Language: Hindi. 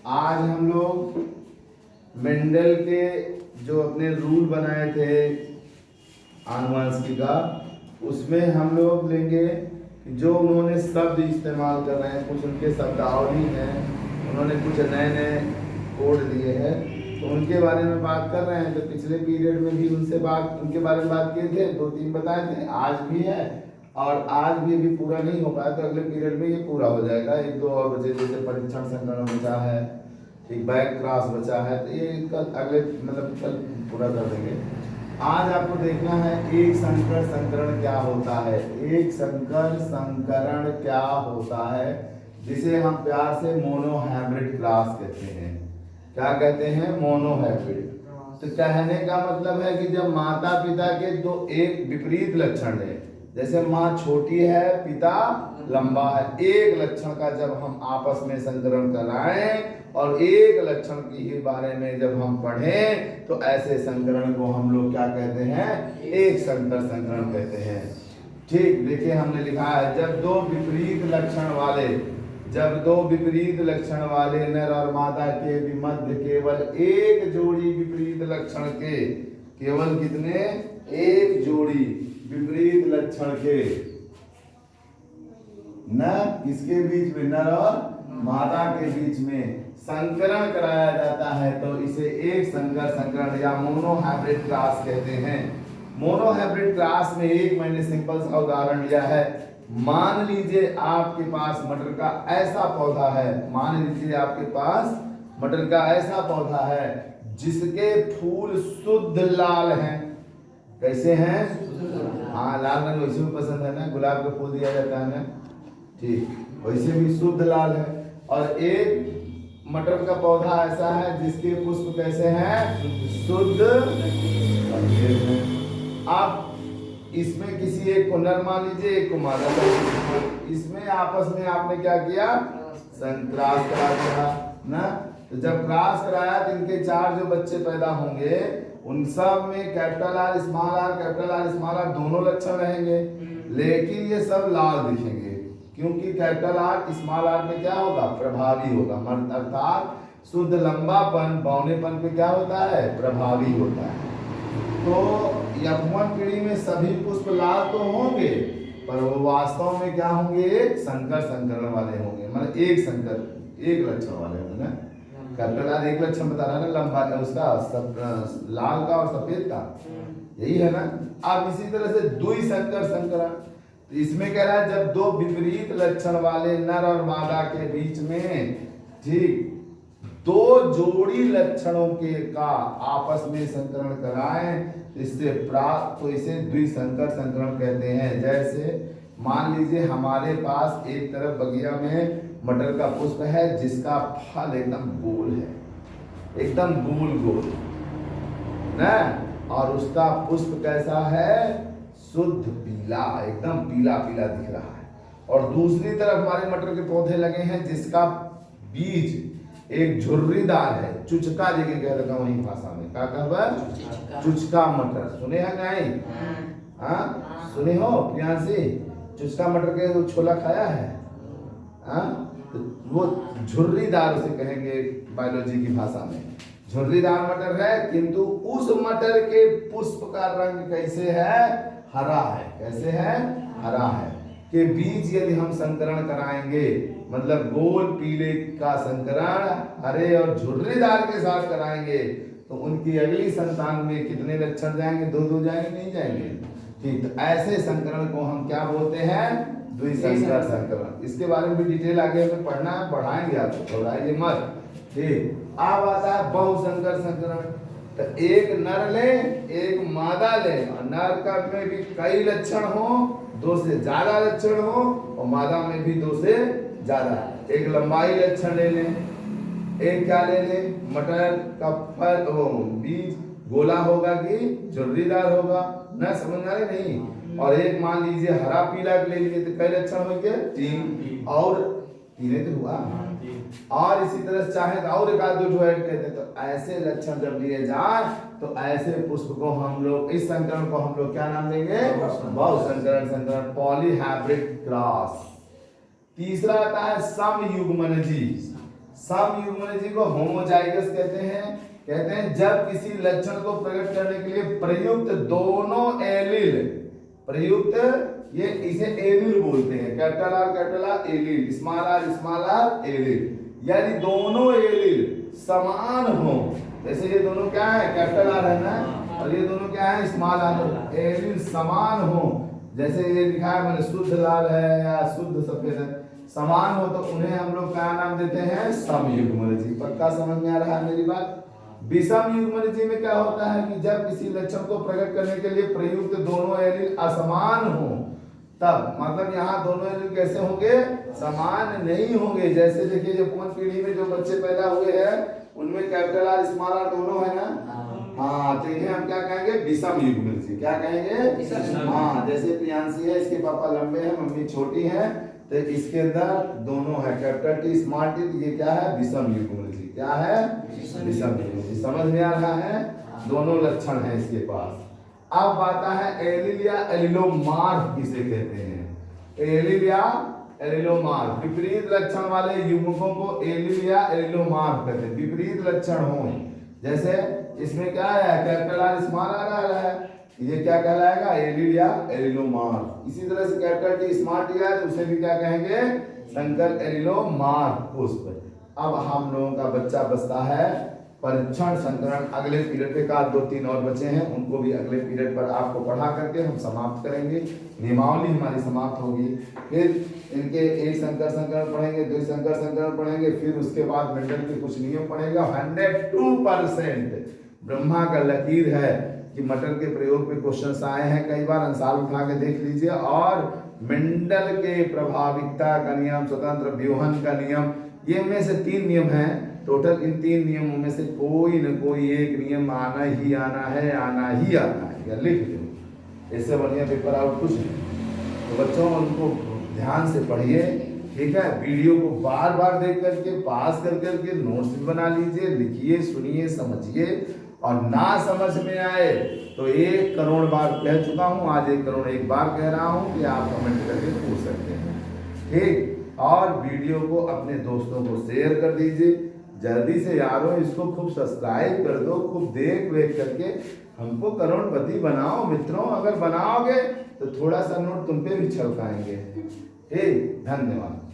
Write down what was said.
आज हम लोग मेंडल के जो अपने रूल बनाए थे आनुवंशिकी का, उसमें हम लोग लेंगे कि जो उन्होंने शब्द इस्तेमाल कर रहे हैं, कुछ उनके शब्दावली हैं, उन्होंने कुछ नए नए कोड दिए हैं, तो उनके बारे में बात कर रहे हैं। तो पिछले पीरियड में भी उनके बारे में बात किए थे, 2-3 बताए थे, आज भी है और आज भी अभी पूरा नहीं हो पाया, तो अगले पीरियड में ये पूरा हो जाएगा। 1-2 और बचे, जैसे परीक्षण संकरण बचा है, ठीक, बैक क्रॉस बचा है, तो ये अगले मतलब कल पूरा कर देंगे। आज आपको देखना है एक संकर संकरण क्या होता है। एक संकर संकरण क्या होता है, जिसे हम प्यार से मोनोहाइब्रिड क्लास कहते हैं। क्या कहते हैं? मोनोहाइब्रिड। तो कहने का मतलब है कि जब माता पिता के दो एक विपरीत लक्षण है, जैसे माँ छोटी है, पिता लंबा है, एक लक्षण का जब हम आपस में संकरण कराएं और एक लक्षण की ही बारे में जब हम पढ़ें, तो ऐसे संकरण को हम लोग क्या कहते हैं? एक संकर संकरण कहते हैं। ठीक, देखिए हमने लिखा है, जब दो विपरीत लक्षण वाले नर और मादा के मध्य केवल एक जोड़ी विपरीत लक्षण के, केवल कितने? एक जोड़ी विपरीत लक्षण के, न किसके बीच में? नर और मादा के बीच में संकरण कराया जाता है, तो इसे एक संकर संकरण या मोनोहाइब्रिड क्लास कहते हैं। मोनोहाइब्रिड क्लास में एक मैंने सिंपल सा उदाहरण लिया है। मान लीजिए आपके पास मटर का ऐसा पौधा है, जिसके फूल शुद्ध लाल हैं। कैसे हैं? हाँ, लाल रंग वैसे भी पसंद है ना, गुलाब का फूल दिया जाता है ना, ठीक, वैसे भी शुद्ध लाल है। और एक मटर का पौधा ऐसा है जिसके पुष्प कैसे हैं? शुद्ध सफेद हैं। अब इसमें किसी एक को नर मान लीजिए, एक को मादा मान लीजिए, इसमें आपस में आपने क्या किया? क्रॉस करा दिया ना। तो जब क्रॉस कराया तो इनके 4 जो बच्चे पैदा होंगे, उन सब में कैपिटल आर स्मॉल आर दोनों लक्षण रहेंगे, लेकिन ये सब लाल दिखेंगे, क्योंकि कैपिटल आर स्मॉल आर में क्या होगा? प्रभावी होगा। अर्थात शुद्ध लंबापन बौनेपन पे क्या होता है? प्रभावी होता है। तो F1 पीढ़ी में सभी पुष्प लाल तो होंगे, पर वो वास्तव में क्या होंगे? एक संकर संकरण वाले होंगे, मतलब एक संकर एक लक्षण वाले होंगे ना। कैपिटल आर एक लक्षण बता रहा है ना, लंबा उसका लाल का और सफेद का, यही है ना। अब इसी तरह से द्वि संकर संकरण, तो इसमें कह रहा है जब दो विपरीत लक्षण वाले नर और मादा के बीच में, ठीक, दो जोड़ी लक्षणों के का आपस में संकरण कराएं, इससे प्राप्त, तो इसे द्विसंकर संकरण कहते हैं। जैसे मान लीजिए हमारे पास एक तरफ बगिया में मटर का पुष्प है, जिसका फल एकदम गोल है, एकदम गोल ना, और उसका पुष्प कैसा है? शुद्ध पीला, एकदम पीला दिख रहा है। और दूसरी तरफ हमारे मटर के पौधे लगे हैं, जिसका बीज एक झुर्रीदार है, चुचका जगह कह रहा वही भाषा में क्या कहबा? चुचका मटर सुने हैं नहीं? हाँ, सुने हो प्रियांशी? चुचका मटर के छोला खाया है? हाँ, तो वो झुर्रीदार उसे कहेंगे बायोलॉजी की भाषा में, झुर्रीदार मटर है, किंतु उस मटर के पुष्प का रंग कैसे है? हरा है। कैसे है? हरा है। के बीच यदि हम संकरण कराएंगे, मतलब गोल पीले का संकरण हरे और झुर्रीदार के साथ कराएंगे, तो उनकी अगली संतान में कितने लक्षण जाएंगे? 2 जाएंगे, नहीं जाएंगे? ठीक, तो ऐसे संकरण को हम क्या बोलते हैं? द्विसंकर संकरण। इसके बारे में भी डिटेल आगे हमें पढ़ना है, पढ़ाएंगे आपको, घबराइए मत। ठीक, अब आता है बहुसंकर संकरण। तो एक नर ले, एक मादा ले, और नर का में भी कई लक्षण हो, 2 से ज्यादा लक्षण हो, और मादा में भी 2 से ज्यादा। एक लंबाई लक्षण ले लें, एक क्या ले लें? मटर का फल बीज गोला होगा कि झुर्रीदार होगा ना, समझ आ रहे नहीं? और एक मान लीजिए हरा पीला ले लीजिए, तो कई लक्षण होंगे? 3, और 3 तो हुआ। और इसी तरह चाहे तो और एक आध 2 ऐड कर दे। तो ऐसे लक्षण जब लिए जाए, तो ऐसे पुष्प को हम लोग, इस संकरण को हम लोग क्या नाम देंगे? बहुसंकरण संकरण, पॉलीहाइब्रिड क्रॉस। तीसरा आता है समयुग्मनजी। सम युग्मनजी को होमोजाइगस कहते हैं। कहते हैं जब किसी लक्षण को प्रकट करने के लिए प्रयुक्त दोनों एलील, प्रयुक्त ये इसे एलील बोलते हैं, capital R allele, small R allele, यानी दोनों एलील समान हो। जैसे ये दोनों क्या है, कैपिटल आर है ना, और ये दोनों क्या है, स्मॉल आर, एलील समान हो। जैसे ये लिखा है मैंने शुद्ध लाल है या शुद्ध सफेद है, समान हो तो उन्हें हम लोग क्या नाम देते हैं, सम युग्मनजी। पक्का समझ में आ रहा है मेरी बात। विषम युग्मनजी में क्या होता है कि जब किसी लक्षण को प्रकट करने के लिए प्रयुक्त दोनों एलील असमान हो, तब मतलब यहाँ दोनों एलील कैसे होंगे, समान नहीं होंगे। जैसे देखिए जो 5 पीढ़ी में जो बच्चे पैदा हुए हैं उनमें कैपिटल आर स्मॉल आर दोनों है ना, हाँ, तो इन्हें हम क्या कहेंगे, विषम युग्मनजी। क्या कहेंगे, हाँ, जैसे प्रियांशी है, इसके पापा लंबे हैं, मम्मी छोटी है, तो इसके अंदर दोनों है कैपिटल टी स्मॉल टी, ये क्या है, विषम युग्मनजी। क्या है, विषम युग्मनजी। समझ में आ रहा है, दोनों लक्षण है इसके पास। अब आता है एलील या एलिलोमार्फ किसे कहते हैं, एलील या एलिलोमार्फ। विपरीत लक्षण वाले युग्मकों को एलील या एलिलोमार्फ कहते हैं। विपरीत लक्षण हो, जैसे इसमें क्या है, कैपिटल आर स्मॉल आर आ रहा है, ये क्या कहलाएगा, एलील या एलिलोमार्फ। इसी तरह से कैपिटल टी स्मॉल टी है तो उसे भी क्या कहेंगे, संकर एलिलोमार्फ पुष्प। अब हम लोगों का बच्चा बचता है परीक्षण संकरण। अगले पीरियड पे का 2-3 और बचे हैं, उनको भी अगले पीरियड पर आपको पढ़ा करके हम समाप्त करेंगे। नियमावली हमारी समाप्त होगी, फिर इनके एक संकर संकरण पढ़ेंगे, 2 संकर संकरण पढ़ेंगे, फिर उसके बाद मेंडल के कुछ नियम पढ़ेगा। 102% ब्रह्मा का लकीर है कि मटर के प्रयोग पे क्वेश्चंस आए हैं कई बार, अंसार उठा के देख लीजिए। और मेंडल के प्रभाविकता का नियम, स्वतंत्र व्यूहन का नियम, ये में से 3 नियम हैं टोटल। इन 3 नियमों में से कोई न कोई एक नियम आना ही आना है, आना ही आना है, या लिख लो। इससे बढ़िया पेपर आउट कुछ नहीं। तो बच्चों उनको ध्यान से पढ़िए, ठीक है। वीडियो को बार बार देख करके पास कर करके नोट्स भी बना लीजिए, लिखिए, सुनिए, समझिए। और ना समझ में आए तो 1 करोड़ बार कह चुका हूँ, आज 1 करोड़ 1 बार कह रहा हूँ कि आप कमेंट करके पूछ सकते हैं, ठीक। और वीडियो को अपने दोस्तों को शेयर कर दीजिए जल्दी से यारों, इसको खूब सब्सक्राइब कर दो, खूब देख वेख करके हमको करोड़पति बनाओ मित्रों। अगर बनाओगे तो थोड़ा सा नोट तुम पे भी छलकाएंगे। ठीक, धन्यवाद।